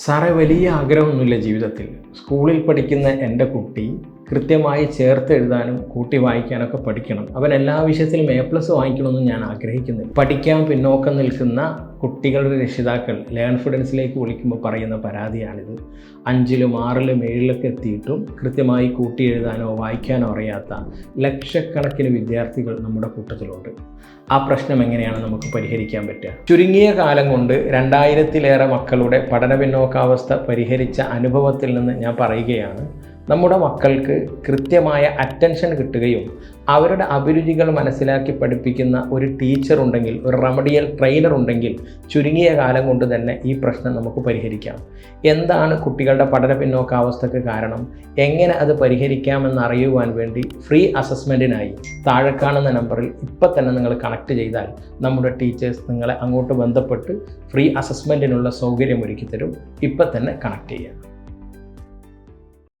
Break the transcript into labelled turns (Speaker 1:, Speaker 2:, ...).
Speaker 1: സാറേ, വലിയ ആഗ്രഹമൊന്നുമില്ല ജീവിതത്തിൽ. സ്കൂളിൽ പഠിക്കുന്ന എൻ്റെ കുട്ടി കൃത്യമായി ചേർത്ത് എഴുതാനും കൂട്ടി വായിക്കാനൊക്കെ പഠിക്കണം. അവൻ എല്ലാ വിഷയത്തിലും A+ വാങ്ങിക്കണമെന്നും ഞാൻ ആഗ്രഹിക്കുന്നില്ല. പഠിക്കാൻ പിന്നോക്കം നിൽക്കുന്ന കുട്ടികളുടെ രക്ഷിതാക്കൾ ലേൺഫിഡൻസിലേക്ക് വിളിക്കുമ്പോൾ പറയുന്ന പരാതിയാണിത്. 5ലും 6ലും 7ലൊക്കെ എത്തിയിട്ടും കൃത്യമായി കൂട്ടി എഴുതാനോ വായിക്കാനോ അറിയാത്ത ലക്ഷക്കണക്കിന് വിദ്യാർത്ഥികൾ നമ്മുടെ കൂട്ടത്തിലുണ്ട്. ആ പ്രശ്നം എങ്ങനെയാണ് നമുക്ക് പരിഹരിക്കാൻ പറ്റുക? ചുരുങ്ങിയ കാലം കൊണ്ട് 2000-ലേറെ മക്കളുടെ പഠന പിന്നോക്കാവസ്ഥ പരിഹരിച്ച അനുഭവത്തിൽ നിന്ന് ഞാൻ പറയുകയാണ്. നമ്മുടെ മക്കൾക്ക് കൃത്യമായ അറ്റൻഷൻ കിട്ടുകയും അവരുടെ അഭിരുചികൾ മനസ്സിലാക്കി പഠിപ്പിക്കുന്ന ഒരു ടീച്ചർ ഉണ്ടെങ്കിൽ, ഒരു റെമഡിയൽ ട്രെയിനർ ഉണ്ടെങ്കിൽ ചുരുങ്ങിയ കാലം കൊണ്ട് തന്നെ ഈ പ്രശ്നം നമുക്ക് പരിഹരിക്കാം. എന്താണ് കുട്ടികളുടെ പഠന പിന്നോക്കാവസ്ഥയ്ക്ക് കാരണം, എങ്ങനെ അത് പരിഹരിക്കാമെന്ന് അറിയുവാൻ വേണ്ടി ഫ്രീ അസസ്മെൻറ്റിനായി താഴെ കാണുന്ന നമ്പറിൽ ഇപ്പം തന്നെ നിങ്ങൾ കണക്ട് ചെയ്താൽ നമ്മുടെ ടീച്ചേഴ്സ് നിങ്ങളെ അങ്ങോട്ട് ബന്ധപ്പെട്ട് ഫ്രീ അസസ്മെൻറ്റിനുള്ള സൗകര്യം ഒരുക്കി തരും. ഇപ്പം തന്നെ കണക്ട് ചെയ്യാം.